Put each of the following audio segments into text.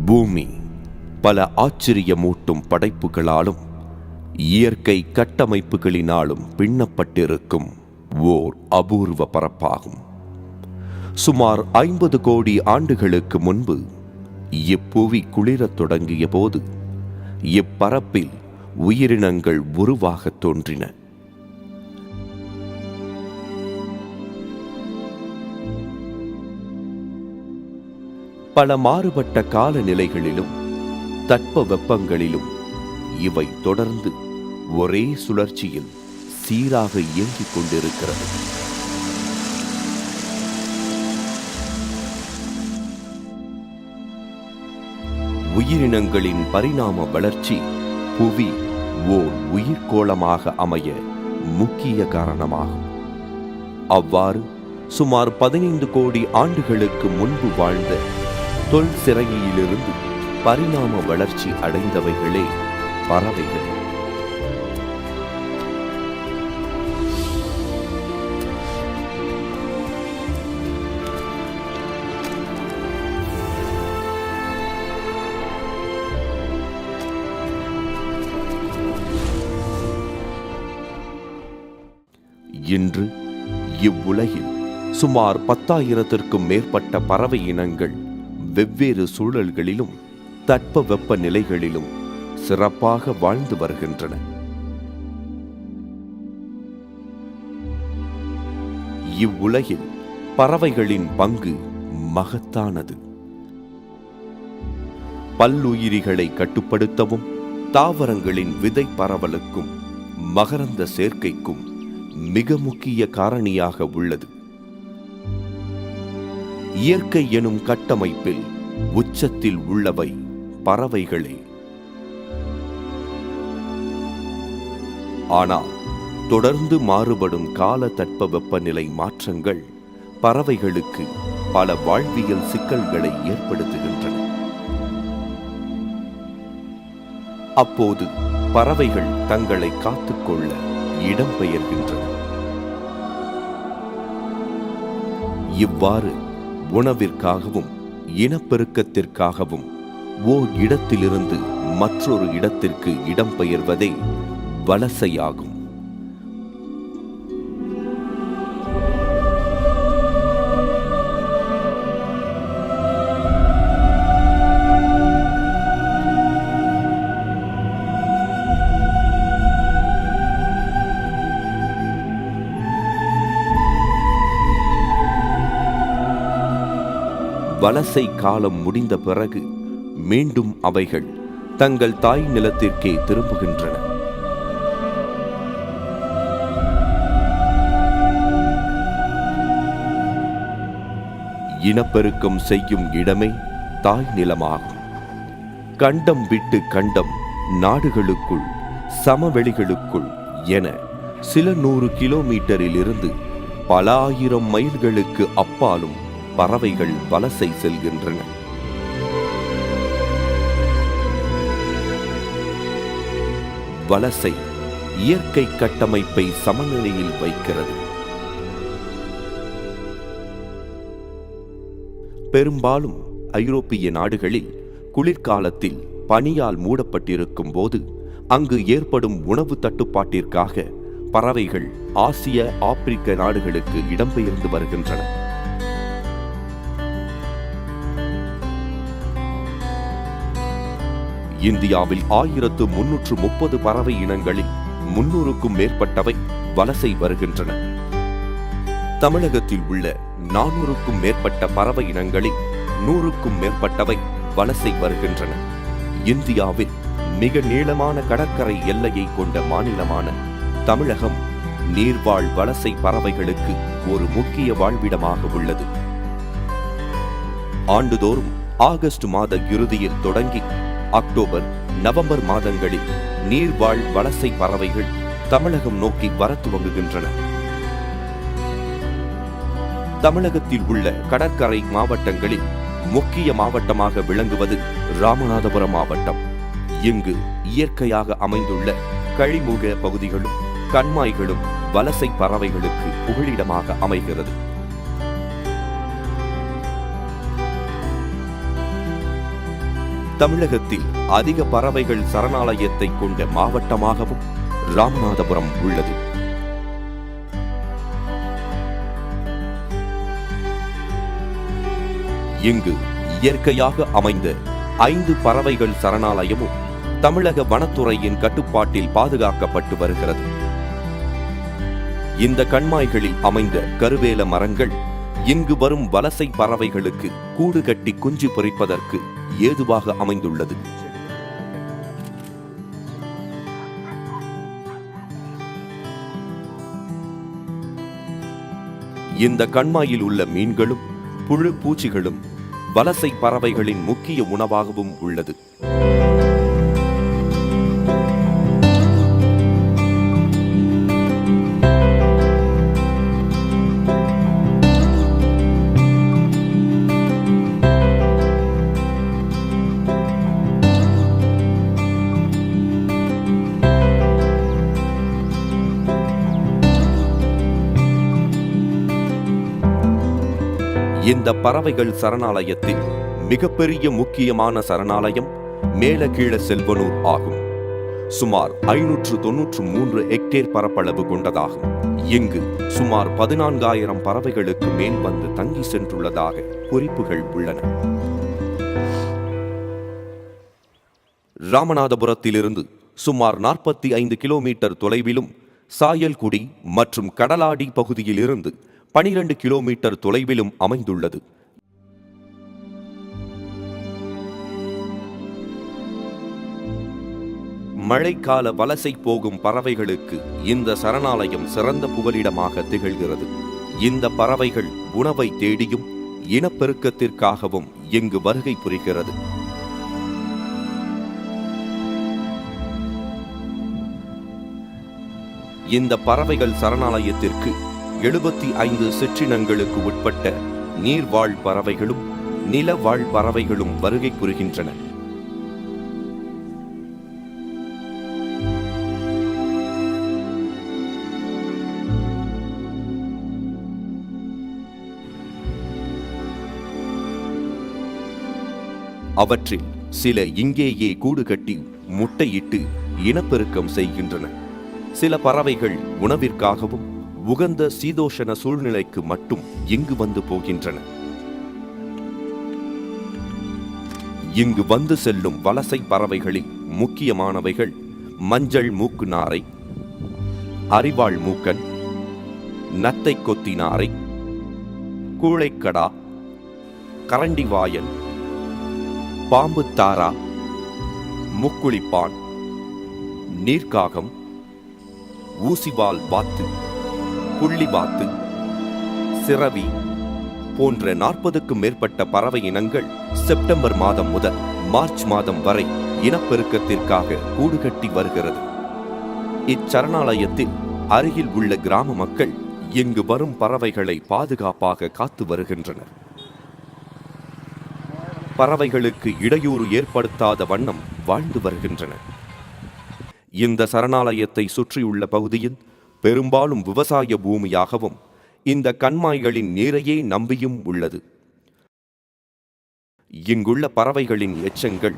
பூமி பல ஆச்சரியமூட்டும் படைப்புகளாலும் இயற்கை கட்டமைப்புகளினாலும் பின்னப்பட்டிருக்கும் ஓர் அபூர்வ பரப்பாகும். சுமார் 50 கோடி ஆண்டுகளுக்கு முன்பு இப்புவி குளிரத் தொடங்கிய போது இப்பரப்பில் உயிரினங்கள் உருவாகத் தோன்றின. பல மாறுபட்ட காலநிலைகளிலும் தட்ப வெப்பங்களிலும் இவை தொடர்ந்து ஒரே சுழற்சியில் சீராக இயங்கிக் கொண்டிருக்கிறது. உயிரினங்களின் பரிணாம வளர்ச்சி புவி ஓர் உயிர்கோளமாக அமைய முக்கிய காரணமாகும். அவ்வாறு சுமார் 15 கோடி ஆண்டுகளுக்கு முன்பு வாழ்ந்த தொல் சிறையிலிருந்து பரிணாம வளர்ச்சி அடைந்தவைகளே பறவைகள். இன்று இவ்வுலகில் சுமார் 10,000க்கும் மேற்பட்ட பறவை இனங்கள் வெவ்வேறு சூழல்களிலும் தட்ப வெப்ப நிலைகளிலும் சிறப்பாக வாழ்ந்து வருகின்றன. இவ்வுலகில் பறவைகளின் பங்கு மகத்தானது. பல்லுயிரிகளை கட்டுப்படுத்தவும் தாவரங்களின் விதை பரவலுக்கும் மகரந்த சேர்க்கைக்கும் மிக முக்கிய காரணியாக உள்ளது. இயற்கை எனும் கட்டமைப்பில் உச்சத்தில் உள்ளவை பறவைகளே. ஆனால் தொடர்ந்து மாறுபடும் கால தட்ப வெப்பநிலை மாற்றங்கள் பறவைகளுக்கு பல வாழ்வியல் சிக்கல்களை ஏற்படுத்துகின்றன. அப்போது பறவைகள் தங்களை காத்துக்கொள்ள இடம்பெயர்கின்றன. இவ்வாறு உணவிற்காகவும் இனப்பெருக்கத்திற்காகவும் ஓர் இடத்திலிருந்து மற்றொரு இடத்திற்கு இடம்பெயர்வதே வலசையாகும். வலசை காலம் முடிந்த பிறகு மீண்டும் அவைகள் தங்கள் தாய் நிலத்திற்கே திரும்புகின்றன. இனப்பெருக்கம் செய்யும் இடமே தாய் நிலமாகும். கண்டம் விட்டு கண்டம், நாடுகளுக்குள், சமவெளிகளுக்குள் என சில 100 கிலோமீட்டரில் இருந்து பல ஆயிரம் மைல்களுக்கு அப்பாலும் பறவைகள் வலசை செல்கின்றன. வலசை இயற்கை கட்டமைப்பை சமநிலையில் வைக்கிறது. பெரும்பாலும் ஐரோப்பிய நாடுகளில் குளிர்காலத்தில் பனியால் மூடப்பட்டிருக்கும் போது அங்கு ஏற்படும் உணவு தட்டுப்பாட்டிற்காக பறவைகள் ஆசிய, ஆப்பிரிக்க நாடுகளுக்கு இடம்பெயர்ந்து வருகின்றன. இந்தியாவில் 1330 பறவை இனங்களில் 300க்கும் மேற்பட்டவை வலசை வருகின்றன. தமிழகத்தில் உள்ள 400க்கும் மேற்பட்ட பறவை இனங்களில் 100க்கும் மேற்பட்டவை வலசை வருகின்றன. இந்தியாவில் மிக நீளமான கடற்கரை எல்லையை கொண்ட மாநிலமான தமிழகம் நீர்வாழ் வலசை பறவைகளுக்கு ஒரு முக்கிய வாழ்விடமாக உள்ளது. ஆண்டுதோறும் ஆகஸ்ட் மாத இறுதியில் தொடங்கி அக்டோபர், நவம்பர் மாதங்களில் நீர்வாழ் வலசை பறவைகள் தமிழகம் நோக்கி வர துவங்குகின்றன. தமிழகத்தில் உள்ள கடற்கரை மாவட்டங்களில் முக்கிய மாவட்டமாக விளங்குவது ராமநாதபுரம் மாவட்டம். இங்கு இயற்கையாக அமைந்துள்ள கழிமுக பகுதிகளும் கண்மாய்களும் வலசை பறவைகளுக்கு புகலிடமாக அமைகிறது. தமிழகத்தில் அதிக பறவைகள் சரணாலயத்தை கொண்ட மாவட்டமாகவும் ராமநாதபுரம் உள்ளது. இங்கு இயற்கையாக அமைந்த 5 பறவைகள் சரணாலயமும் தமிழக வனத்துறையின் கட்டுப்பாட்டில் பாதுகாக்கப்பட்டு வருகிறது. இந்த கண்மாய்களில் அமைந்த கருவேல மரங்கள் இங்கு வரும் வலசை பறவைகளுக்கு கூடு கட்டி குஞ்சு பொரிப்பதற்கு ஏதுவாக அமைந்துள்ளது. இந்த கண்மாயில் உள்ள மீன்களும் புழு பூச்சிகளும் வலசை பறவைகளின் முக்கிய உணவாகவும் உள்ளது. இந்த பறவைகள் சரணாலயத்தில் மிகப்பெரிய முக்கியமான சரணாலயம் மேலகீழ செல்வனூர் ஆகும். சுமார் 593 ஹெக்டேர் பரப்பளவு கொண்டதாகும். இங்கு சுமார் 14,000 பறவைகளுக்கு மேல் வந்து தங்கி சென்றுள்ளதாக குறிப்புகள் உள்ளன. ராமநாதபுரத்திலிருந்து சுமார் 45 கிலோமீட்டர் தொலைவிலும், சாயல்குடி மற்றும் கடலாடி பகுதியில் இருந்து 12 கிலோமீட்டர் தொலைவிலும் அமைந்துள்ளது. மழைக்கால வலசை போகும் பறவைகளுக்கு இந்த சரணாலயம் சிறந்த புகலிடமாக திகழ்கிறது. இந்த பறவைகள் உணவை தேடியும் இனப்பெருக்கத்திற்காகவும் இங்கு வருகை புரிகிறது. இந்த பறவைகள் சரணாலயத்திற்கு 75 சிற்றினங்களுக்கு உட்பட்ட நீர்வாழ் பறவைகளும் நிலவாழ் பறவைகளும் வருகை புரிகின்றன. அவற்றில் சில இங்கேயே கூடு கட்டி முட்டையிட்டு இனப்பெருக்கம் செய்கின்றன. சில பறவைகள் உணவிற்காகவும் உகந்த சீதோஷண சூழ்நிலைக்கு மட்டும் இங்கு வந்து போகின்றன. இங்கு வந்து செல்லும் வலசை பறவைகளில் முக்கியமானவைகள் மஞ்சள் மூக்கு நாரை, அரிவாள் மூக்கன், நத்தை கொத்தி நாரை, கூழைக்கடா, கரண்டிவாயன், பாம்பு தாரா, முக்குளிப்பான், நீர்க்காகம், ஊசிவால் வாத்து, புள்ளிவாத்து, சிறவி போன்ற 40க்கும் மேற்பட்ட பறவை இனங்கள் செப்டம்பர் மாதம் முதல் மார்ச் மாதம் வரை இனப்பெருக்கத்திற்காக கூடு கட்டி வருகிறது. இச்சரணாலயத்தில் அருகில் உள்ள கிராம மக்கள் இங்கு வரும் பறவைகளை பாதுகாப்பாக காத்து வருகின்றனர். பறவைகளுக்கு இடையூறு ஏற்படுத்தாத வண்ணம் வாழ்ந்து வருகின்றனர். இந்த சரணாலயத்தை சுற்றியுள்ள பகுதியில் பெரும்பாலும் விவசாய பூமியாகவும் இந்த கண்மாய்களின் நீரையே நம்பியும் உள்ளது. இங்குள்ள பறவைகளின் எச்சங்கள்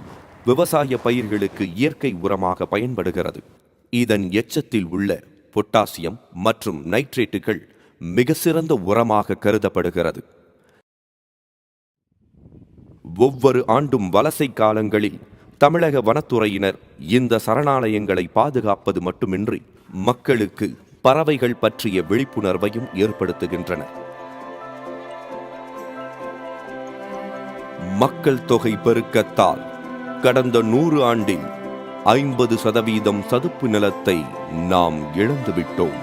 விவசாய பயிர்களுக்கு இயற்கை உரமாக பயன்படுகிறது. இதன் எச்சத்தில் உள்ள பொட்டாசியம் மற்றும் நைட்ரேட்டுகள் மிக சிறந்த உரமாக கருதப்படுகிறது. ஒவ்வொரு ஆண்டும் வலசை காலங்களில் தமிழக வனத்துறையினர் இந்த சரணாலயங்களை பாதுகாப்பது மட்டுமின்றி மக்களுக்கு பறவைகள் பற்றிய விழிப்புணர்வையும் ஏற்படுத்துகின்றனர். மக்கள் தொகை பெருக்கத்தால் கடந்த 100 ஆண்டில் 50% சதுப்பு நிலத்தை நாம் இழந்துவிட்டோம்.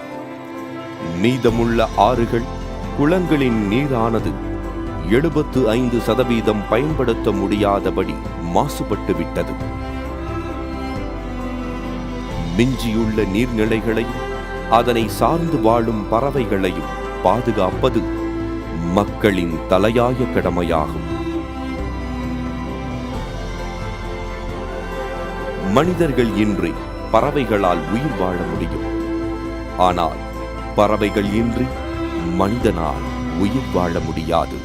மீதமுள்ள ஆறுகள், குளங்களின் நீரானது 75% பயன்படுத்த முடியாதபடி மாசுபட்டு விட்டது. மிஞ்சியுள்ள நீர்நிலைகளையும் அதனை சார்ந்து வாழும் பறவைகளையும் பாதுகாப்பது மக்களின் தலையாய கடமையாகும். மனிதர்கள் இன்றி பறவைகளால் உயிர் வாழ முடியும். ஆனால் பறவைகள் இன்றி மனிதனால் உயிர் வாழ முடியாது.